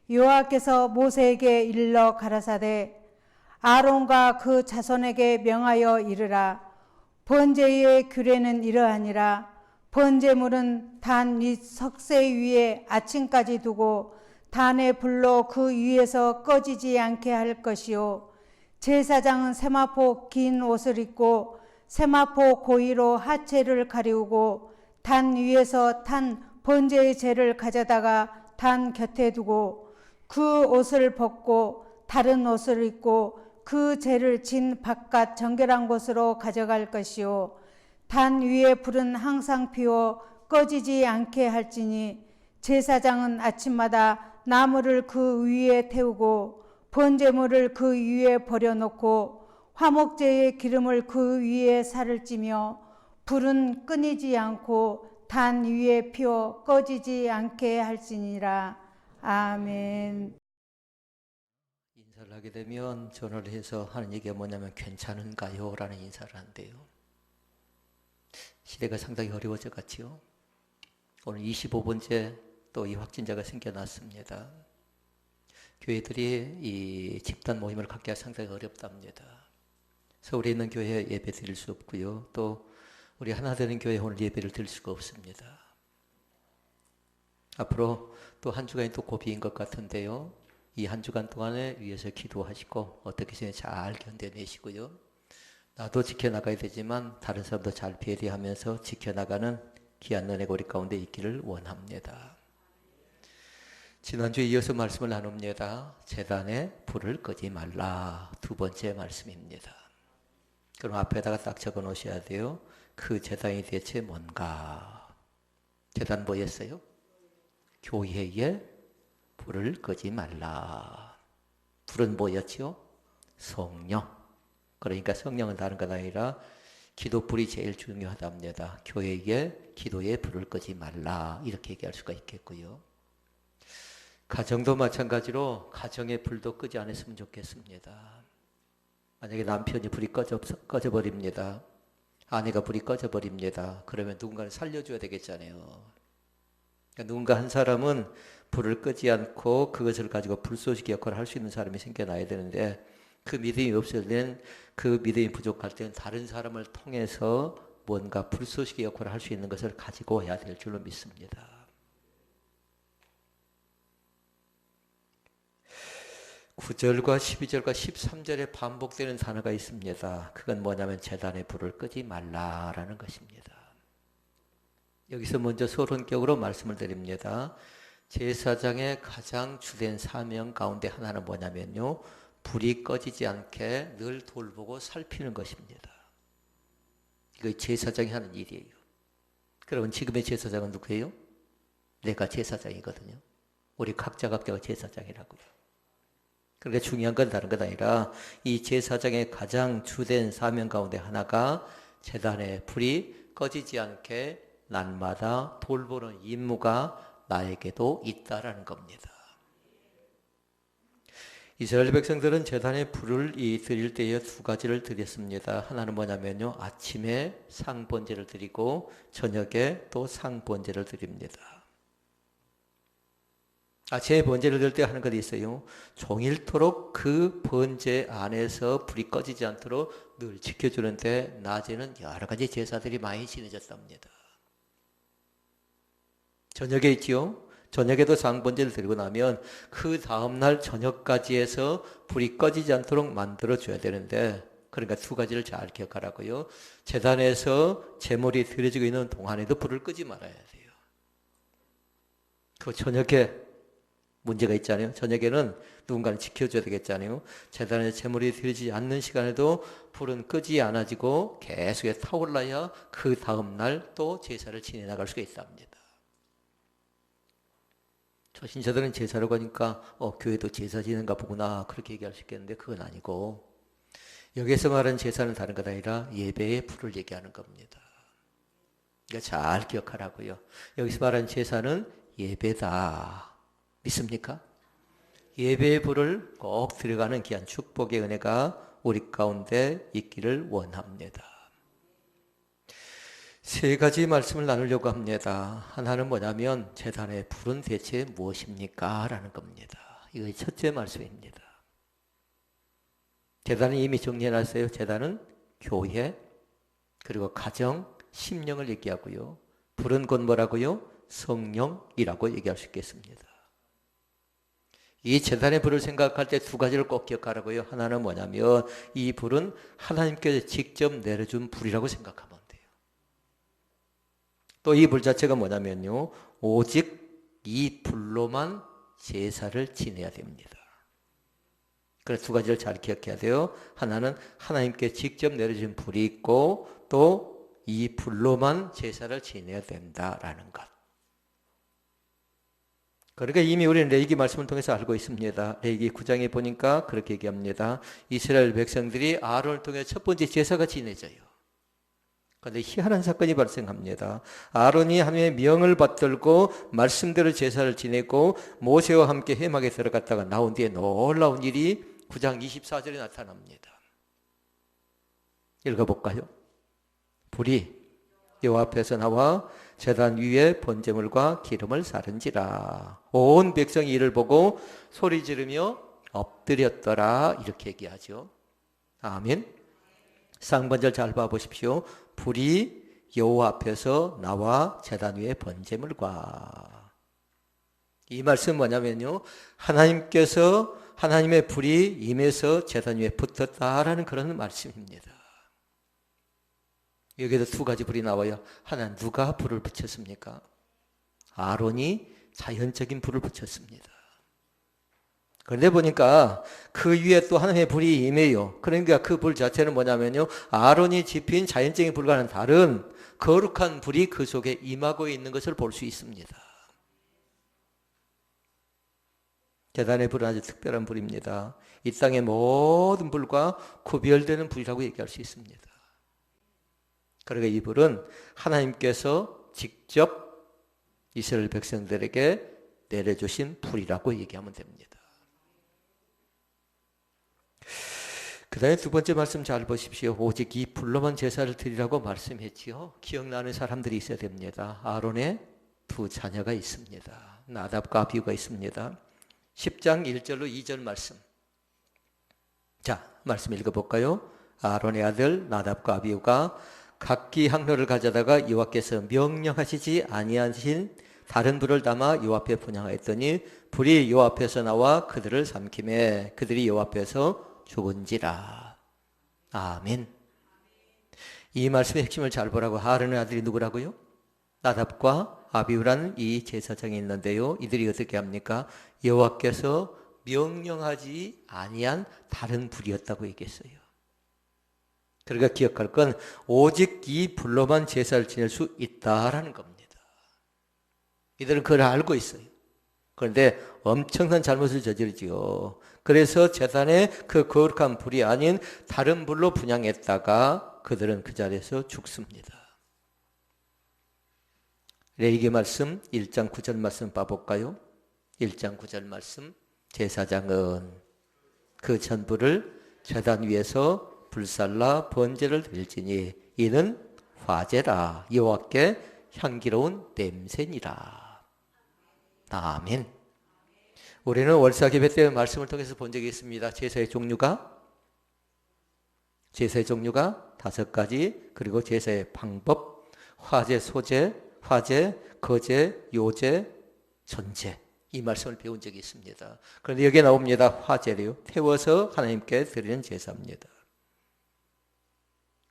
여호와께서 모세에게 일러 가라사대 아론과 그 자손에게 명하여 이르라. 번제의 규례는 이러하니라. 번제물은 단 및 석쇠 위에 아침까지 두고 단의 불로 그 위에서 꺼지지 않게 할 것이요, 제사장은 세마포 긴 옷을 입고 세마포 고위로 하체를 가리우고 단 위에서 탄 번제의 재를 가져다가 단 곁에 두고 그 옷을 벗고 다른 옷을 입고 그 재를 진 바깥 정결한 곳으로 가져갈 것이요, 단 위에 불은 항상 피워 꺼지지 않게 할지니 제사장은 아침마다 나무를 그 위에 태우고 번제물을 그 위에 버려놓고 화목제의 기름을 그 위에 살을 찌며 불은 끊이지 않고 단 위에 피워 꺼지지 않게 할지니라. 아멘. 인사를 하게 되면 전화를 해서 하는 얘기가 뭐냐면 괜찮은가요? 라는 인사를 한대요. 시대가 상당히 어려워져 갔지요. 오늘 25번째 또 이 확진자가 생겨났습니다. 교회들이 이 집단 모임을 갖기가 상당히 어렵답니다. 서울에 있는 교회에 예배 드릴 수 없고요. 또 우리 하나되는 교회에 오늘 예배를 드릴 수가 없습니다. 앞으로 또 한 주간이 또 고비인 것 같은데요. 이 한 주간 동안에 위해서 기도하시고 어떻게 잘 견뎌내시고요. 나도 지켜나가야 되지만 다른 사람도 잘 배려하면서 지켜나가는 귀한 은혜가 우리 가운데 있기를 원합니다. 지난주에 이어서 말씀을 나눕니다. 제단에 불을 끄지 말라. 두 번째 말씀입니다. 그럼 앞에다가 딱 적어 놓으셔야 돼요. 그 제단이 대체 뭔가? 제단 뭐였어요? 교회에 불을 끄지 말라. 불은 뭐였지요? 성령. 그러니까 성령은 다른 것 아니라 기도불이 제일 중요하답니다. 교회에 기도에 불을 끄지 말라. 이렇게 얘기할 수가 있겠고요. 가정도 마찬가지로 가정의 불도 끄지 않았으면 좋겠습니다. 만약에 남편이 불이 꺼져버립니다. 아내가 불이 꺼져버립니다. 그러면 누군가를 살려줘야 되겠잖아요. 그러니까 누군가 한 사람은 불을 끄지 않고 그것을 가지고 불쏘시개 역할을 할 수 있는 사람이 생겨나야 되는데 그 믿음이 없을 때는 그 믿음이 부족할 때는 다른 사람을 통해서 뭔가 불쏘시개 역할을 할 수 있는 것을 가지고 해야 될 줄로 믿습니다. 9절과 12절과 13절에 반복되는 단어가 있습니다. 그건 뭐냐면 제단의 불을 끄지 말라라는 것입니다. 여기서 먼저 서론격으로 말씀을 드립니다. 제사장의 가장 주된 사명 가운데 하나는 뭐냐면요, 불이 꺼지지 않게 늘 돌보고 살피는 것입니다. 이거 제사장이 하는 일이에요. 그러면 지금의 제사장은 누구예요? 내가 제사장이거든요. 우리 각자가 제사장이라고요. 그러니까 중요한 건 다른 것 아니라 이 제사장의 가장 주된 사명 가운데 하나가 제단의 불이 꺼지지 않게 날마다 돌보는 임무가 나에게도 있다라는 겁니다. 이스라엘 백성들은 제단에 불을 드릴 때에 두 가지를 드렸습니다. 하나는 뭐냐면요, 아침에 상번제를 드리고 저녁에 또 상번제를 드립니다. 아침에 번제를 드릴 때 하는 것이 있어요. 종일토록 그 번제 안에서 불이 꺼지지 않도록 늘 지켜주는데 낮에는 여러 가지 제사들이 많이 지내졌답니다. 저녁에 있지요. 저녁에도 상번제를 드리고 나면 그 다음날 저녁까지 해서 불이 꺼지지 않도록 만들어줘야 되는데, 그러니까 두 가지를 잘 기억하라고요. 제단에서 제물이 드려지고 있는 동안에도 불을 끄지 말아야 돼요. 그 저녁에 문제가 있잖아요. 저녁에는 누군가를 지켜줘야 되겠잖아요. 제단에 제물이 드려지지 않는 시간에도 불은 끄지 않아지고 계속 타올라야 그 다음날 또 제사를 지내나갈 수가 있답니다. 초신자들은 제사로 가니까 교회도 제사 지내는가 보구나 그렇게 얘기할 수 있겠는데 그건 아니고, 여기서 말하는 제사는 다른 것 아니라 예배의 불을 얘기하는 겁니다. 그러니까 잘 기억하라고요. 여기서 말하는 제사는 예배다. 믿습니까? 예배의 불을 꼭 들어가는 귀한 축복의 은혜가 우리 가운데 있기를 원합니다. 세 가지 말씀을 나누려고 합니다. 하나는 뭐냐면 제단의 불은 대체 무엇입니까? 라는 겁니다. 이거 첫째 말씀입니다. 제단은 이미 정리해놨어요. 제단은 교회, 그리고 가정, 심령을 얘기하고요. 불은 곧 뭐라고요? 성령이라고 얘기할 수 있겠습니다. 이 제단의 불을 생각할 때 두 가지를 꼭 기억하라고요. 하나는 뭐냐면 이 불은 하나님께서 직접 내려준 불이라고 생각하면 돼요. 또 이 불 자체가 뭐냐면요. 오직 이 불로만 제사를 지내야 됩니다. 그래서 두 가지를 잘 기억해야 돼요. 하나는 하나님께 직접 내려준 불이 있고 또 이 불로만 제사를 지내야 된다라는 것. 그러니까 이미 우리는 레위기 말씀을 통해서 알고 있습니다. 레위기 9장에 보니까 그렇게 얘기합니다. 이스라엘 백성들이 아론을 통해 첫 번째 제사가 지내져요. 그런데 희한한 사건이 발생합니다. 아론이 하나님의 명을 받들고 말씀대로 제사를 지내고 모세와 함께 회막에 들어갔다가 나온 뒤에 놀라운 일이 9장 24절에 나타납니다. 읽어볼까요? 불이 여호와 앞에서 나와 제단 위에 번제물과 기름을 사른지라. 온 백성이 이를 보고 소리 지르며 엎드렸더라. 이렇게 얘기하죠. 아멘. 상반절 잘 봐보십시오. 불이 여호와 앞에서 나와 제단 위에 번제물과. 이 말씀은 뭐냐면요. 하나님께서 하나님의 불이 임해서 제단 위에 붙었다라는 그런 말씀입니다. 여기에도 두 가지 불이 나와요. 하나는 누가 불을 붙였습니까? 아론이 자연적인 불을 붙였습니다. 그런데 보니까 그 위에 또 하나님의 불이 임해요. 그러니까 그 불 자체는 뭐냐면요. 아론이 지핀 자연적인 불과는 다른 거룩한 불이 그 속에 임하고 있는 것을 볼 수 있습니다. 제단의 불은 아주 특별한 불입니다. 이 땅의 모든 불과 구별되는 불이라고 얘기할 수 있습니다. 그러니까 이 불은 하나님께서 직접 이스라엘 백성들에게 내려주신 불이라고 얘기하면 됩니다. 그 다음에 두 번째 말씀 잘 보십시오. 오직 이 불로만 제사를 드리라고 말씀했지요. 기억나는 사람들이 있어야 됩니다. 아론의 두 자녀가 있습니다. 나답과 아비후가 있습니다. 10장 1절로 2절 말씀. 자, 말씀 읽어볼까요? 아론의 아들 나답과 아비후가 각기 향로를 가져다가 여호와께서 명령하시지 아니하신 다른 불을 담아 여호와 앞에 분향하였더니 불이 여호와 앞에서 나와 그들을 삼키매 그들이 여호와 앞에서 죽은지라. 아멘. 이 말씀의 핵심을 잘 보라고. 아론의 아들이 누구라고요? 나답과 아비후라는 이 제사장이 있는데요. 이들이 어떻게 합니까? 여호와께서 명령하지 아니한 다른 불이었다고 얘기했어요. 그러니까 기억할 건 오직 이 불로만 제사를 지낼 수 있다라는 겁니다. 이들은 그걸 알고 있어요. 그런데 엄청난 잘못을 저지르지요. 그래서 제단의 그 거룩한 불이 아닌 다른 불로 분향했다가 그들은 그 자리에서 죽습니다. 레위기 말씀 1장 9절 말씀 봐볼까요? 1장 9절 말씀. 제사장은 그 전부를 제단 위에서 불살라 번제를 드릴지니 이는 화제라 여호와께 향기로운 냄새니라. 아멘. 우리는 월사개배 때 말씀을 통해서 본 적이 있습니다. 제사의 종류가 5가지, 그리고 제사의 방법, 화제, 소제, 화제, 거제, 요제, 전제, 이 말씀을 배운 적이 있습니다. 그런데 여기에 나옵니다. 화제래요. 태워서 하나님께 드리는 제사입니다.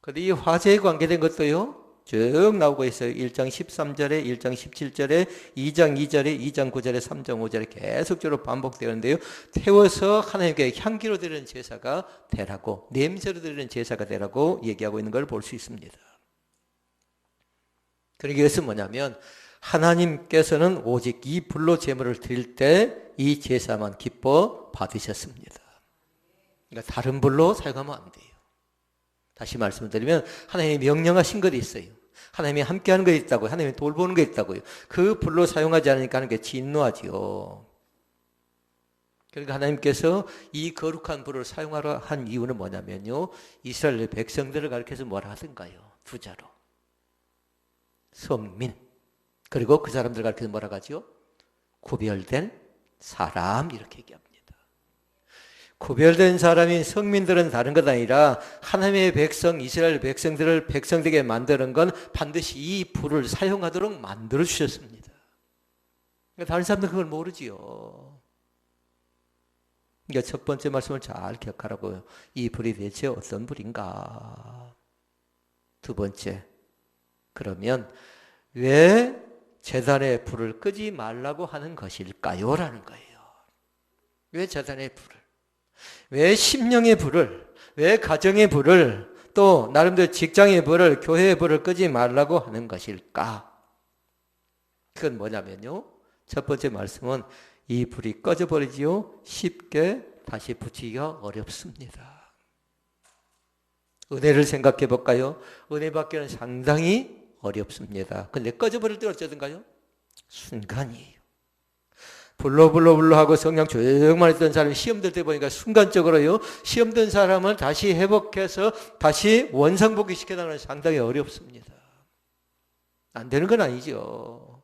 그런데 이 화제에 관계된 것도요, 쭉 나오고 있어요. 1장 13절에, 1장 17절에, 2장 2절에, 2장 9절에, 3장 5절에 계속적으로 반복되는데요. 태워서 하나님께 향기로 드리는 제사가 되라고, 냄새로 드리는 제사가 되라고 얘기하고 있는 걸 볼 수 있습니다. 그러니까 이것은 뭐냐면 하나님께서는 오직 이 불로 제물을 드릴 때 이 제사만 기뻐 받으셨습니다. 그러니까 다른 불로 사용하면 안 돼요. 다시 말씀드리면 하나님이 명령하신 것이 있어요. 하나님이 함께하는 것이 있다고요. 하나님이 돌보는 것이 있다고요. 그 불로 사용하지 않으니까 하는 게 진노하지요. 그러니까 하나님께서 이 거룩한 불을 사용하려 한 이유는 뭐냐면요, 이스라엘 백성들을 가리켜서 뭐라 하던가요? 두 자로. 성민. 그리고 그 사람들 가리켜서 뭐라 하죠? 구별된 사람, 이렇게 얘기합니다. 구별된 사람인 성민들은 다른 것 아니라 하나님의 백성, 이스라엘 백성들을 백성되게 만드는 건 반드시 이 불을 사용하도록 만들어 주셨습니다. 그러니까 다른 사람들은 그걸 모르지요. 그러니까 첫 번째 말씀을 잘 기억하라고요. 이 불이 대체 어떤 불인가? 두 번째, 그러면 왜 제단의 불을 끄지 말라고 하는 것일까요? 라는 거예요. 왜 제단의 불을? 왜 심령의 불을, 왜 가정의 불을, 또 나름대로 직장의 불을, 교회의 불을 끄지 말라고 하는 것일까? 그건 뭐냐면요. 첫 번째 말씀은 이 불이 꺼져버리지요. 쉽게 다시 붙이기가 어렵습니다. 은혜를 생각해 볼까요? 은혜 받기는 상당히 어렵습니다. 근데 꺼져버릴 때 어쩌든가요? 순간이에요. 불러 하고 성령 조용만 했던 사람이 시험 들 때 보니까 순간적으로요. 시험 든 사람을 다시 회복해서 다시 원상복귀 시켜나가는 상당히 어렵습니다. 안 되는 건 아니죠.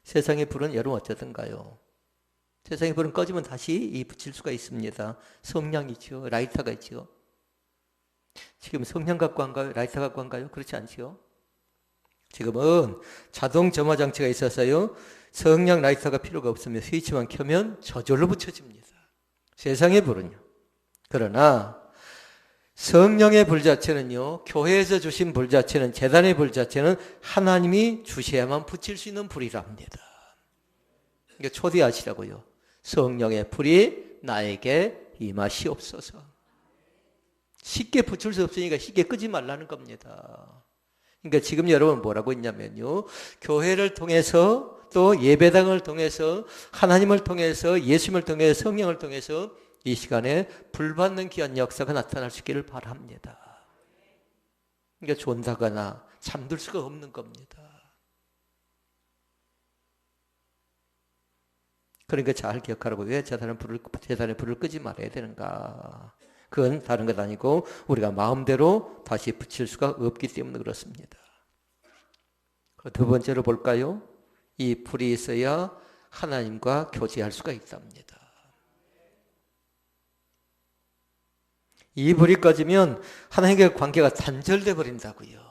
세상의 불은 여러분 어쩌든가요? 세상의 불은 꺼지면 다시 붙일 수가 있습니다. 성냥이죠. 라이터가 있죠. 지금 성냥 갖고 한가요? 라이터 갖고 한가요? 그렇지 않지요. 지금은 자동 점화 장치가 있어서요. 성냥 라이터가 필요가 없으면 스위치만 켜면 저절로 붙여집니다. 세상의 불은요. 그러나 성령의 불 자체는요. 교회에서 주신 불 자체는, 제단의 불 자체는 하나님이 주셔야만 붙일 수 있는 불이라 합니다. 그러니까 초대하시라고요. 성령의 불이 나에게 임하시옵소서. 쉽게 붙일 수 없으니까 쉽게 끄지 말라는 겁니다. 그러니까 지금 여러분 뭐라고 했냐면요. 교회를 통해서 또 예배당을 통해서 하나님을 통해서 예수님을 통해서 성령을 통해서 이 시간에 불 받는 귀한 역사가 나타날 수 있기를 바랍니다. 그러니까 존다거나 잠들 수가 없는 겁니다. 그러니까 잘 기억하라고. 왜 제단의 불을 끄지 말아야 되는가? 그건 다른 것 아니고 우리가 마음대로 다시 붙일 수가 없기 때문에 그렇습니다. 두 번째로 볼까요? 이 불이 있어야 하나님과 교제할 수가 있답니다. 이 불이 꺼지면 하나님과의 관계가 단절돼 버린다고요.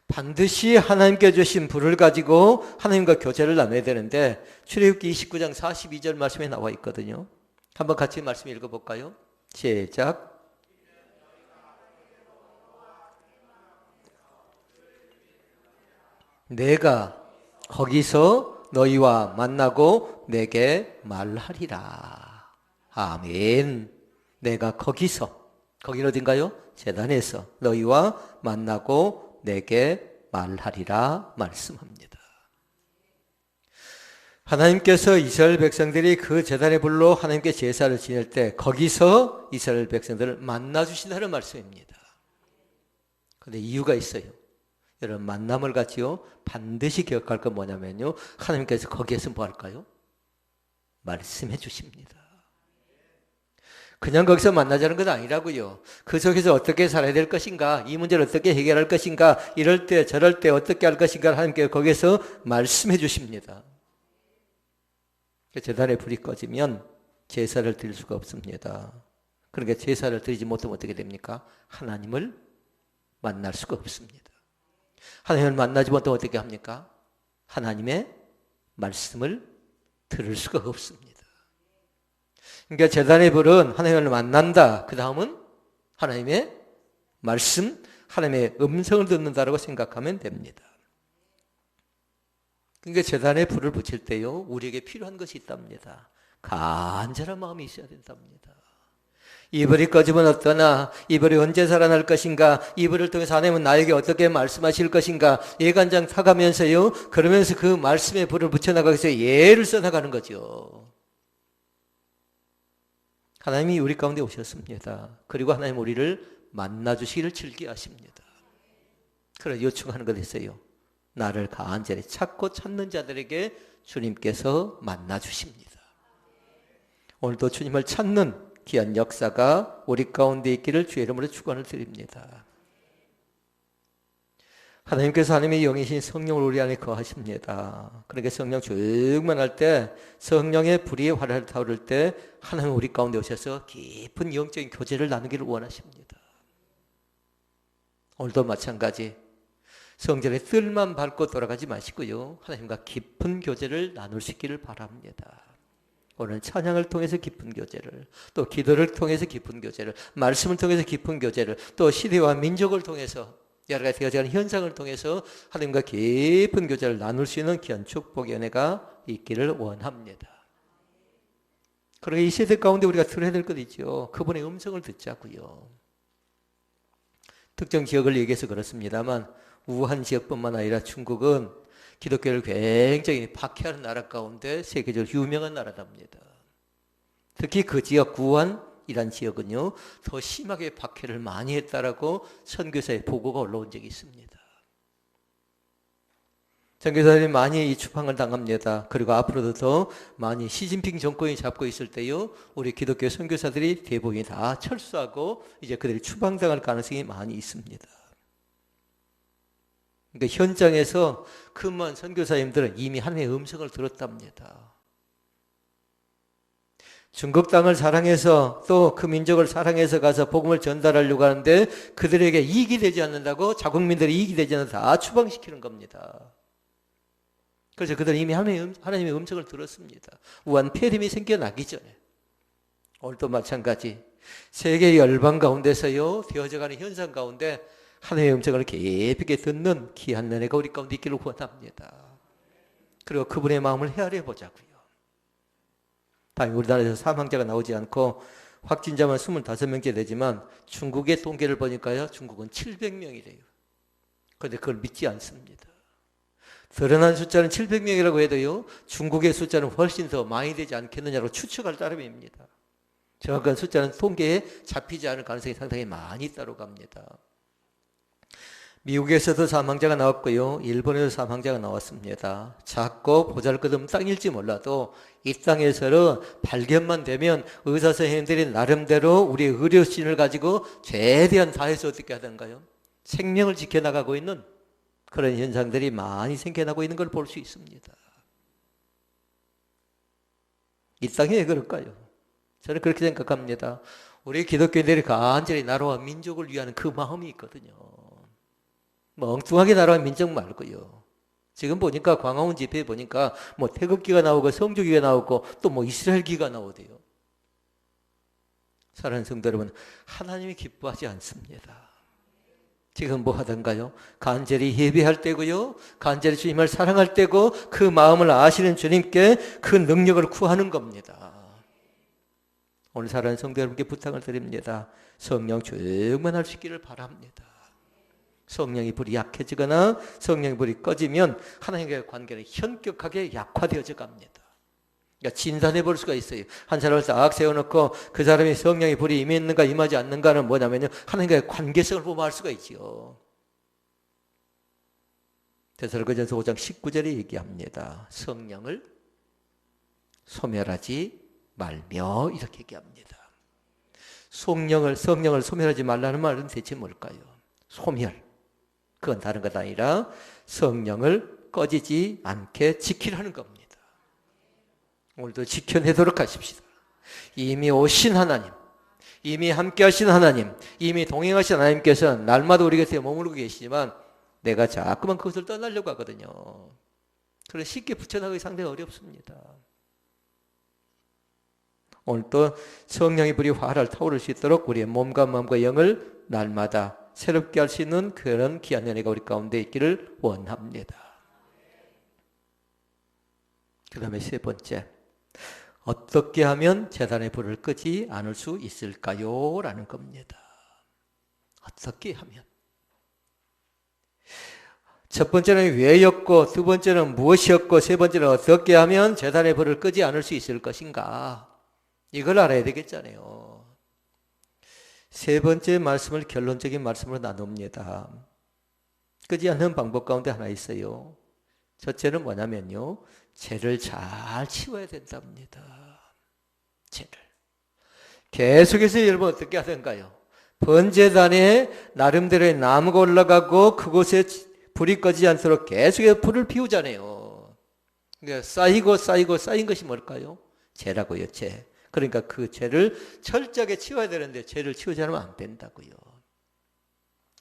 반드시 하나님께 주신 불을 가지고 하나님과 교제를 나눠야 되는데 출애굽기 29장 42절 말씀에 나와 있거든요. 한번 같이 말씀 읽어볼까요? 시작. 내가 거기서 너희와 만나고 내게 말하리라. 아멘. 내가 거기서, 거긴 어딘가요? 제단에서 너희와 만나고 내게 말하리라 말씀합니다. 하나님께서 이스라엘 백성들이 그 제단의 불로 하나님께 제사를 지낼 때 거기서 이스라엘 백성들을 만나주신다는 말씀입니다. 그런데 이유가 있어요. 여러분 만남을 같이요 반드시 기억할 건 뭐냐면요. 하나님께서 거기에서 뭐 할까요? 말씀해 주십니다. 그냥 거기서 만나자는 건 아니라고요. 그 속에서 어떻게 살아야 될 것인가, 이 문제를 어떻게 해결할 것인가, 이럴 때 저럴 때 어떻게 할 것인가 하나님께서 거기에서 말씀해 주십니다. 제단의 불이 꺼지면 제사를 드릴 수가 없습니다. 그러니까 제사를 드리지 못하면 어떻게 됩니까? 하나님을 만날 수가 없습니다. 하나님을 만나지 못하면 어떻게 합니까? 하나님의 말씀을 들을 수가 없습니다. 그러니까 제단의 불은 하나님을 만난다. 그 다음은 하나님의 말씀, 하나님의 음성을 듣는다라고 생각하면 됩니다. 그러니까 제단에 불을 붙일 때요, 우리에게 필요한 것이 있답니다. 간절한 마음이 있어야 된답니다. 이 불이 꺼지면 어떠나, 이 불이 언제 살아날 것인가, 이 불을 통해서 하나님은 나에게 어떻게 말씀하실 것인가, 예간장 타가면서요, 그러면서 그 말씀의 불을 붙여나가기 위해서 예를 써나가는 거죠. 하나님이 우리 가운데 오셨습니다. 그리고 하나님 우리를 만나주시기를 즐겨하십니다. 그래서 요청하는 것 있어요. 나를 간절히 찾고 찾는 자들에게 주님께서 만나주십니다. 오늘도 주님을 찾는 귀한 역사가 우리 가운데 있기를 주의 이름으로 축원을 드립니다. 하나님께서 하나님의 영이신 성령을 우리 안에 거하십니다. 그러니까 성령 충만할 때, 성령의 불이 활활 타오를 때 하나님 우리 가운데 오셔서 깊은 영적인 교제를 나누기를 원하십니다. 오늘도 마찬가지 성전의 뜰만 밟고 돌아가지 마시고요, 하나님과 깊은 교제를 나눌 수 있기를 바랍니다. 오늘 찬양을 통해서 깊은 교제를, 또 기도를 통해서 깊은 교제를, 말씀을 통해서 깊은 교제를, 또 시대와 민족을 통해서 여러 가지 되어지는 현상을 통해서 하나님과 깊은 교제를 나눌 수 있는 귀한 축복의 은혜가 있기를 원합니다. 그러나 이 시대 가운데 우리가 들어야 될 것 있죠. 그분의 음성을 듣자고요. 특정 지역을 얘기해서 그렇습니다만 우한 지역뿐만 아니라 중국은 기독교를 굉장히 박해하는 나라 가운데 세계적으로 유명한 나라답니다. 특히 그 지역 우한이란 지역은요, 더 심하게 박해를 많이 했다라고 선교사의 보고가 올라온 적이 있습니다. 선교사들이 많이 이 추방을 당합니다. 그리고 앞으로도 더 많이 시진핑 정권이 잡고 있을 때요, 우리 기독교 선교사들이 대부분이 다 철수하고 이제 그들이 추방당할 가능성이 많이 있습니다. 그러니까 현장에서 그 많은 선교사님들은 이미 하나님의 음성을 들었답니다. 중국 땅을 사랑해서 또 그 민족을 사랑해서 가서 복음을 전달하려고 하는데 그들에게 이익이 되지 않는다고, 자국민들이 이익이 되지 않는다 다 추방시키는 겁니다. 그래서 그들은 이미 하나님의 음성을 들었습니다. 우한 폐렴이 생겨나기 전에. 오늘도 마찬가지 세계 열방 가운데서요, 되어져가는 현상 가운데 하나님의 음성을 깊게 듣는 귀한 은혜가 우리 가운데 있기를 원합니다. 그리고 그분의 마음을 헤아려 보자고요. 다행히 우리나라에서 사망자가 나오지 않고 확진자만 25명째 되지만 중국의 통계를 보니까요, 중국은 700명이래요. 그런데 그걸 믿지 않습니다. 드러난 숫자는 700명이라고 해도요, 중국의 숫자는 훨씬 더 많이 되지 않겠느냐고 추측할 따름입니다. 정확한 숫자는 통계에 잡히지 않을 가능성이 상당히 많이 있다고 합니다. 미국에서도 사망자가 나왔고요, 일본에도 사망자가 나왔습니다. 작고 보잘것없는 땅일지 몰라도 이 땅에서는 발견만 되면 의사 선생님들이 나름대로 우리의 의료신을 가지고 최대한 다해서 어떻게 하던가요? 생명을 지켜나가고 있는 그런 현상들이 많이 생겨나고 있는 걸 볼 수 있습니다. 이 땅이 왜 그럴까요? 저는 그렇게 생각합니다. 우리 기독교인들이 간절히 나라와 민족을 위한 그 마음이 있거든요. 뭐 엉뚱하게 나라와 민족 말고요. 지금 보니까 광화문 집회에 보니까 뭐 태극기가 나오고 성조기가 나오고 또 뭐 이스라엘기가 나오대요. 사랑하는 성도 여러분, 하나님이 기뻐하지 않습니다. 지금 뭐 하던가요? 간절히 예배할 때고요, 간절히 주님을 사랑할 때고, 그 마음을 아시는 주님께 그 능력을 구하는 겁니다. 오늘 사랑하는 성도 여러분께 부탁을 드립니다. 성령 충만할 수 있기를 바랍니다. 성령의 불이 약해지거나 성령의 불이 꺼지면 하나님과의 관계는 현격하게 약화되어져 갑니다. 그러니까 진단해 볼 수가 있어요. 한 사람을 딱 세워놓고 그 사람이 성령의 불이 임했는가 임하지 않는가는 뭐냐면요, 하나님과의 관계성을 보면 알 수가 있지요. 데살로니가전서 5장 19절에 얘기합니다. 성령을 소멸하지 말며, 이렇게 얘기합니다. 성령을 소멸하지 말라는 말은 대체 뭘까요? 소멸. 그건 다른 것 아니라 성령을 꺼지지 않게 지키라는 겁니다. 오늘도 지켜내도록 하십시다. 이미 오신 하나님, 이미 함께 하신 하나님, 이미 동행하신 하나님께서 날마다 우리 곁에 머무르고 계시지만 내가 자꾸만 그것을 떠나려고 하거든요. 그래서 쉽게 붙여나가기 상당히 어렵습니다. 오늘 또 성령의 불이 활활 타오를 수 있도록 우리의 몸과 마음과 영을 날마다 새롭게 할 수 있는 그런 귀한 은혜가 우리 가운데 있기를 원합니다. 그 다음에 세 번째, 어떻게 하면 제단의 불을 끄지 않을 수 있을까요? 라는 겁니다. 어떻게 하면? 첫 번째는 왜였고, 두 번째는 무엇이었고, 세 번째는 어떻게 하면 제단의 불을 끄지 않을 수 있을 것인가? 이걸 알아야 되겠잖아요. 세 번째 말씀을 결론적인 말씀으로 나눕니다. 끄지 않는 방법 가운데 하나 있어요. 첫째는 뭐냐면요, 죄를 잘 치워야 된답니다. 죄를. 계속해서 여러분 어떻게 하던가요? 번제단에 나름대로의 나무가 올라가고 그곳에 불이 꺼지지 않도록 계속해서 불을 피우잖아요. 그러니까 쌓인 것이 뭘까요? 죄라고요, 죄. 그러니까 그 죄를 철저하게 치워야 되는데 죄를 치우지 않으면 안 된다고요.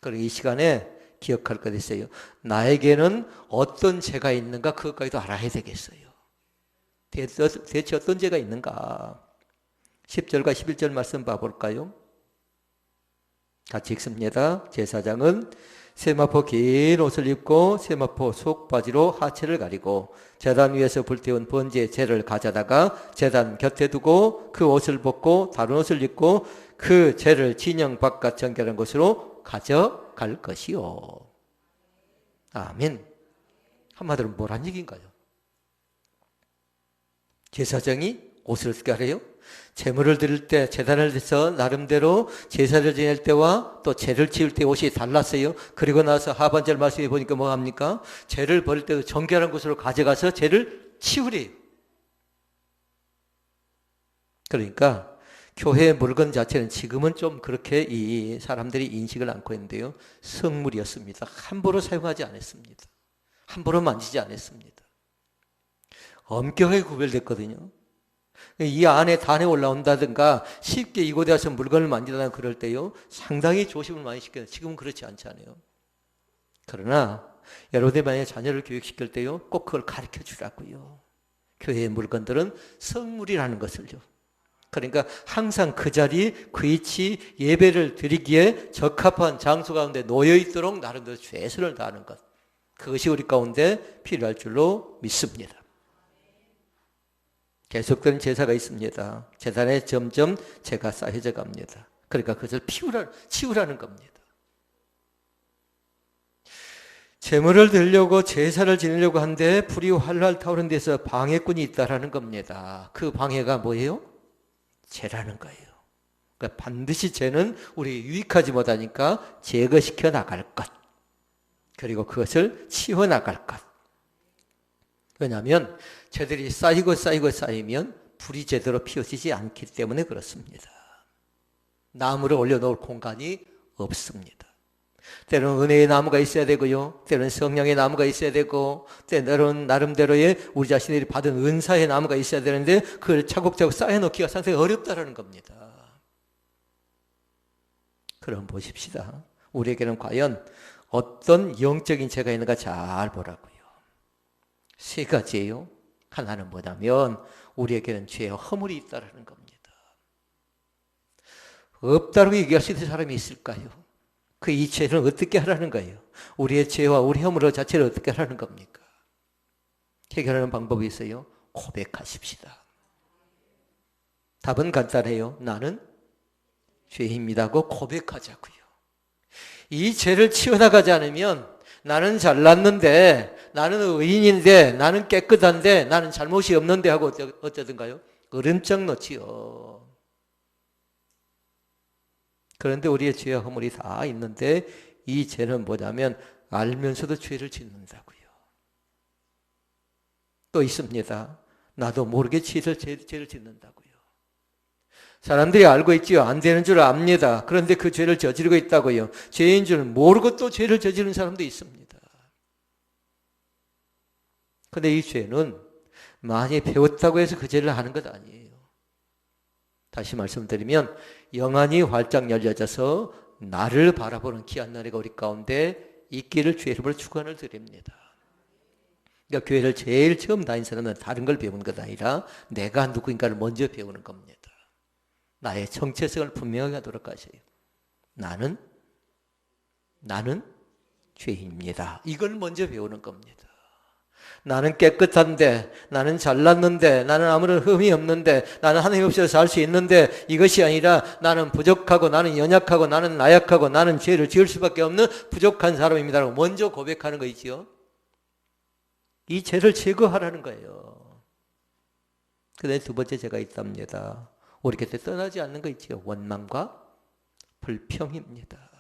그리고 이 시간에 기억할 것 있어요. 나에게는 어떤 죄가 있는가 그것까지도 알아야 되겠어요. 대체 어떤 죄가 있는가? 10절과 11절 말씀 봐볼까요? 같이 읽습니다. 제사장은 세마포 긴 옷을 입고 세마포 속바지로 하체를 가리고 제단 위에서 불태운 번제의 재를 가져다가 제단 곁에 두고 그 옷을 벗고 다른 옷을 입고 그 재를 진영 바깥 정결한 곳으로 가져갈 것이요. 아멘. 한마디로 뭐란 얘기인가요? 제사장이 옷을 어떻게 하래요? 제물을 드릴 때 제단을 해서 나름대로 제사를 지낼 때와 또 죄를 치울 때 옷이 달랐어요. 그리고 나서 하반절 말씀에 보니까 뭐 합니까? 죄를 버릴 때도 정결한 곳으로 가져가서 죄를 치우래요. 그러니까 교회의 물건 자체는 지금은 좀 그렇게 이 사람들이 인식을 않고 있는데요. 성물이었습니다. 함부로 사용하지 않았습니다. 함부로 만지지 않았습니다. 엄격하게 구별됐거든요. 이 안에 단에 올라온다든가 쉽게 이곳에 와서 물건을 만지다가 그럴 때요. 상당히 조심을 많이 시켜요. 지금은 그렇지 않잖아요. 그러나 여러분들이 만약에 자녀를 교육시킬 때요. 꼭 그걸 가르쳐 주라고요. 교회의 물건들은 성물이라는 것을요. 그러니까 항상 그 자리, 그 위치, 예배를 드리기에 적합한 장소 가운데 놓여 있도록 나름대로 최선을 다하는 것. 그것이 우리 가운데 필요할 줄로 믿습니다. 계속되는 제사가 있습니다. 제단에 점점 죄가 쌓여져 갑니다. 그러니까 그것을 치우라는 겁니다. 제물을 드리려고 제사를 지내려고 하는데 불이 활활 타오르는 데서 방해꾼이 있다라는 겁니다. 그 방해가 뭐예요? 죄라는 거예요. 그러니까 반드시 죄는 우리 유익하지 못하니까 제거시켜 나갈 것. 그리고 그것을 치워 나갈 것. 왜냐하면 죄들이 쌓이면 불이 제대로 피워지지 않기 때문에 그렇습니다. 나무를 올려놓을 공간이 없습니다. 때로는 은혜의 나무가 있어야 되고요. 때로는 성령의 나무가 있어야 되고 때로는 나름대로의 우리 자신들이 받은 은사의 나무가 있어야 되는데 그걸 차곡차곡 쌓여놓기가 상당히 어렵다는 겁니다. 그럼 보십시다. 우리에게는 과연 어떤 영적인 죄가 있는가 잘 보라고요. 세 가지예요. 하나는 뭐냐면 우리에게는 죄의 허물이 있다는 겁니다. 없다고 얘기할 수 있는 사람이 있을까요? 그 이 죄를 어떻게 하라는 거예요? 우리의 죄와 우리 허물 자체를 어떻게 하라는 겁니까? 해결하는 방법이 있어요. 고백하십시다. 답은 간단해요. 나는 죄인이라고 고백하자고요. 이 죄를 치워나가지 않으면 나는 잘났는데 나는 의인인데 나는 깨끗한데 나는 잘못이 없는데 하고 어쩌든가요? 어림쩍 놓지요. 그런데 우리의 죄와 허물이 다 있는데 이 죄는 뭐냐면 알면서도 죄를 짓는다고요. 또 있습니다. 나도 모르게 죄를 짓는다고요. 사람들이 알고 있지요. 안 되는 줄 압니다. 그런데 그 죄를 저지르고 있다고요. 죄인 줄 모르고 또 죄를 저지르는 사람도 있습니다. 그런데 이 죄는 많이 배웠다고 해서 그 죄를 하는 것 아니에요. 다시 말씀드리면 영안이 활짝 열려져서 나를 바라보는 귀한 날이가 우리 가운데 있기를 주의 이름으로 축원을 드립니다. 그러니까 교회를 제일 처음 다닌 사람은 다른 걸 배우는 것 아니라 내가 누구인가를 먼저 배우는 겁니다. 나의 정체성을 분명하게 하도록 하세요. 나는 죄인입니다. 이걸 먼저 배우는 겁니다. 나는 깨끗한데, 나는 잘났는데, 나는 아무런 흠이 없는데, 나는 하나님 없이도 살 수 있는데 이것이 아니라 나는 부족하고 나는 연약하고 나는 나약하고 나는 죄를 지을 수밖에 없는 부족한 사람입니다라고 먼저 고백하는 거 있지요. 이 죄를 제거하라는 거예요. 그다음에 두 번째 죄가 있답니다. 우리 곁에 떠나지 않는 거 있지요. 원망과 불평입니다.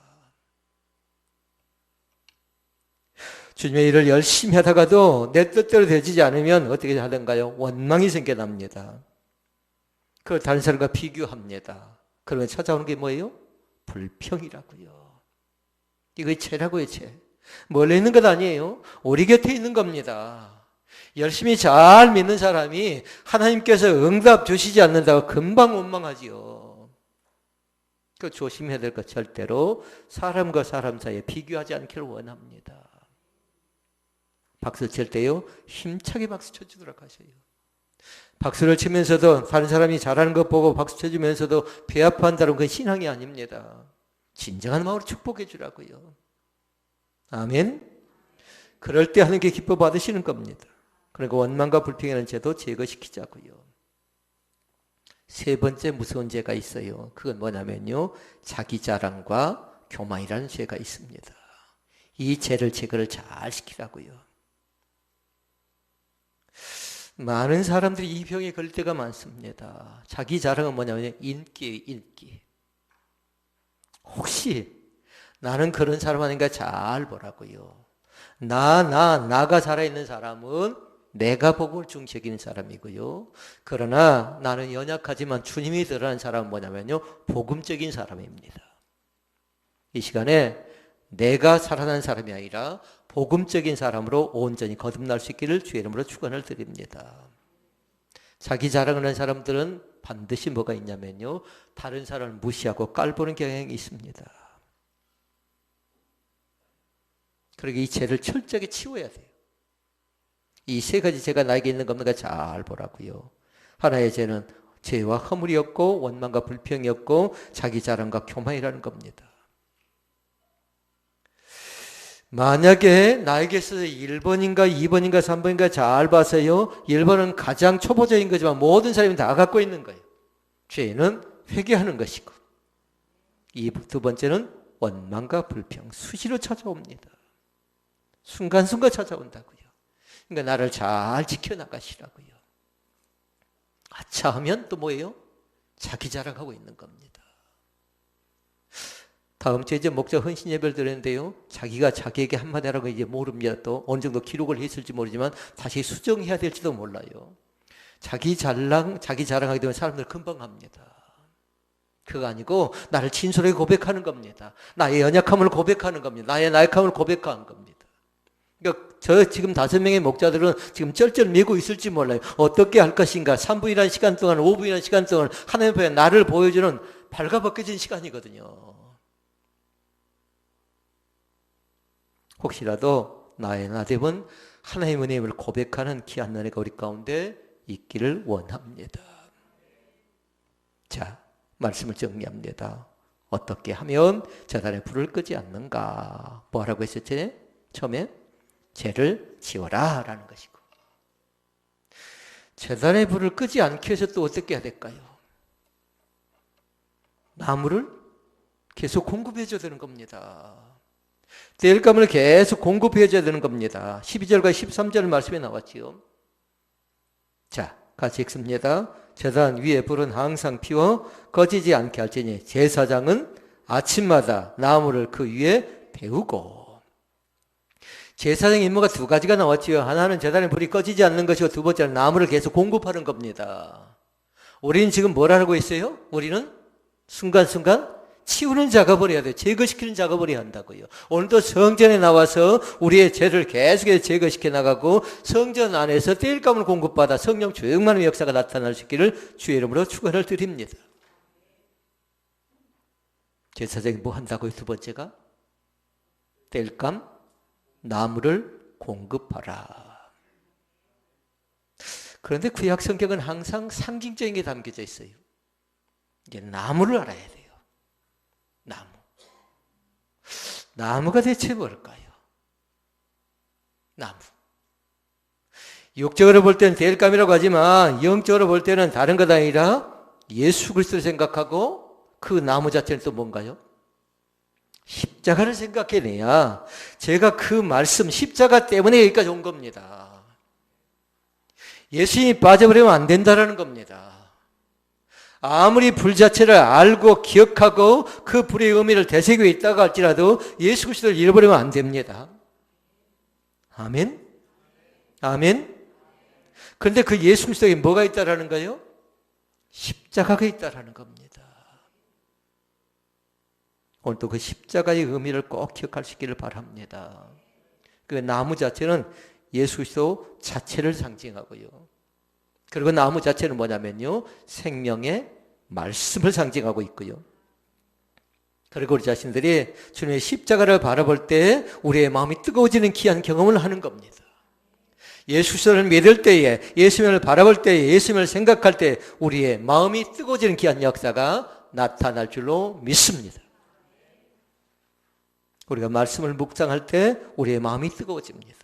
주님의 일을 열심히 하다가도 내 뜻대로 되지 않으면 어떻게 하던가요? 원망이 생겨납니다. 그걸 다른 사람과 비교합니다. 그러면 찾아오는 게 뭐예요? 불평이라고요. 이거 죄라고요, 죄. 멀리 있는 것 아니에요. 우리 곁에 있는 겁니다. 열심히 잘 믿는 사람이 하나님께서 응답 주시지 않는다고 금방 원망하지요. 그 조심해야 될 것, 절대로 사람과 사람 사이에 비교하지 않기를 원합니다. 박수 칠 때요, 힘차게 박수 쳐주도록 하세요. 박수를 치면서도 다른 사람이 잘하는 것 보고 박수 쳐주면서도 배 아파한다는 건 신앙이 아닙니다. 진정한 마음으로 축복해 주라고요. 아멘. 그럴 때 하나님께 기뻐 받으시는 겁니다. 그러니까 원망과 불평이라는 죄도 제거시키자고요. 세 번째 무서운 죄가 있어요. 그건 뭐냐면요, 자기 자랑과 교만이라는 죄가 있습니다. 이 죄를 제거를 잘 시키라고요. 많은 사람들이 이 병에 걸릴 때가 많습니다. 자기 자랑은 뭐냐면 인기예요, 인기. 혹시 나는 그런 사람 아닌가 잘 보라고요. 나가 살아있는 사람은 내가 복을 중책인 사람이고요. 그러나 나는 연약하지만 주님이 드러난 사람은 뭐냐면요, 복음적인 사람입니다. 이 시간에 내가 살아난 사람이 아니라 복음적인 사람으로 온전히 거듭날 수 있기를 주의 이름으로 축원을 드립니다. 자기 자랑을 하는 사람들은 반드시 뭐가 있냐면요, 다른 사람을 무시하고 깔보는 경향이 있습니다. 그러니까 이 죄를 철저하게 치워야 돼요. 이 세 가지 죄가 나에게 있는 겁니까? 잘 보라고요. 하나의 죄는 죄와 허물이었고 원망과 불평이었고 자기 자랑과 교만이라는 겁니다. 만약에 나에게 있어서 1번인가 2번인가 3번인가 잘 봐서요, 1번은 가장 초보적인 거지만 모든 사람이 다 갖고 있는 거예요. 죄는 회개하는 것이고, 두 번째는 원망과 불평, 수시로 찾아옵니다. 순간순간 찾아온다고요. 그러니까 나를 잘 지켜나가시라고요. 아차 하면 또 뭐예요? 자기 자랑하고 있는 겁니다. 다음 주에 이제 목자 헌신 예배를 드렸는데요, 자기가 자기에게 한마디 하라고 이제 모릅니다. 또 어느 정도 기록을 했을지 모르지만 다시 수정해야 될지도 몰라요. 자기 자랑하게 되면 사람들 금방 합니다. 그거 아니고 나를 진솔하게 고백하는 겁니다. 나의 연약함을 고백하는 겁니다. 나의 나약함을 고백하는 겁니다. 그러니까 저 지금 5명의 목자들은 지금 쩔쩔 매고 있을지 몰라요. 어떻게 할 것인가. 3분이라는 시간 동안, 5분이라는 시간 동안 하나님 앞에 나를 보여주는 발가벗겨진 시간이거든요. 혹시라도 나의 나됨은 하나님의 은혜임을 고백하는 귀한 은혜가 우리 가운데 있기를 원합니다. 자, 말씀을 정리합니다. 어떻게 하면 제단의 불을 끄지 않는가? 뭐라고 했었지? 처음에 죄를 지워라 라는 것이고, 제단의 불을 끄지 않기 위해서 또 어떻게 해야 될까요? 나무를 계속 공급해 줘야 되는 겁니다. 땔감을 계속 공급해 줘야 되는 겁니다. 12절과 13절 말씀에 나왔지요. 자, 같이 읽습니다. 제단 위에 불은 항상 피워 꺼지지 않게 할지니 제사장은 아침마다 나무를 그 위에 데우고. 제사장의 임무가 두 가지가 나왔지요. 하나는 제단의 불이 꺼지지 않는 것이고, 두 번째는 나무를 계속 공급하는 겁니다. 우리는 지금 뭘 하고 있어요? 우리는 순간순간 치우는 작업을 해야 돼요. 제거시키는 작업을 해야 한다고요. 오늘도 성전에 나와서 우리의 죄를 계속해서 제거시켜 나가고, 성전 안에서 땔감을 공급받아 성령 충만한 역사가 나타날 수 있기를 주의 이름으로 축원을 드립니다. 제사장이 뭐 한다고요? 두 번째가 땔감, 나무를 공급하라. 그런데 구약 성경은 항상 상징적인 게 담겨져 있어요. 이제 나무를 알아야 돼요. 나무가 대체 뭘까요? 나무. 육적으로 볼 때는 땔감이라고 하지만 영적으로 볼 때는 다른 것 아니라 예수 그리스도를 생각하고, 그 나무 자체는 또 뭔가요? 십자가를 생각해내야 제가 그 말씀 십자가 때문에 여기까지 온 겁니다. 예수님이 빠져버리면 안 된다는 겁니다. 아무리 불 자체를 알고 기억하고 그 불의 의미를 되새기고 있다고 할지라도 예수 그리스도를 잃어버리면 안 됩니다. 아멘? 아멘? 그런데 그 예수 그리스도에 뭐가 있다라는 거예요? 십자가가 있다라는 겁니다. 오늘도 그 십자가의 의미를 꼭 기억할 수 있기를 바랍니다. 그 나무 자체는 예수 그리스도 자체를 상징하고요. 그리고 나무 자체는 뭐냐면요, 생명의 말씀을 상징하고 있고요. 그리고 우리 자신들이 주님의 십자가를 바라볼 때 우리의 마음이 뜨거워지는 귀한 경험을 하는 겁니다. 예수 그리스도를 믿을 때에, 예수님을 바라볼 때에, 예수님을 생각할 때 우리의 마음이 뜨거워지는 귀한 역사가 나타날 줄로 믿습니다. 우리가 말씀을 묵상할 때 우리의 마음이 뜨거워집니다.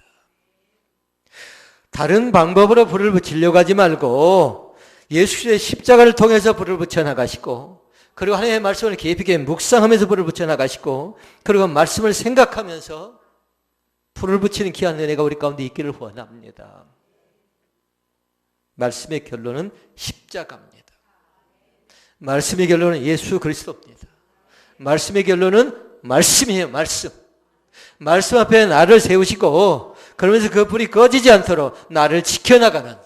다른 방법으로 불을 붙이려고 하지 말고 예수 그리스도의 십자가를 통해서 불을 붙여 나가시고, 그리고 하나님의 말씀을 깊이 묵상하면서 불을 붙여 나가시고, 그리고 말씀을 생각하면서 불을 붙이는 귀한 은혜가 우리 가운데 있기를 원합니다. 말씀의 결론은 십자가입니다. 말씀의 결론은 예수 그리스도입니다. 말씀의 결론은 말씀이에요. 말씀 앞에 나를 세우시고, 그러면서 그 불이 꺼지지 않도록 나를 지켜나가는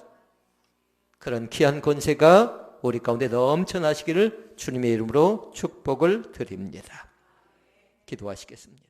그런 귀한 권세가 우리 가운데 넘쳐나시기를 주님의 이름으로 축복을 드립니다. 기도하시겠습니다.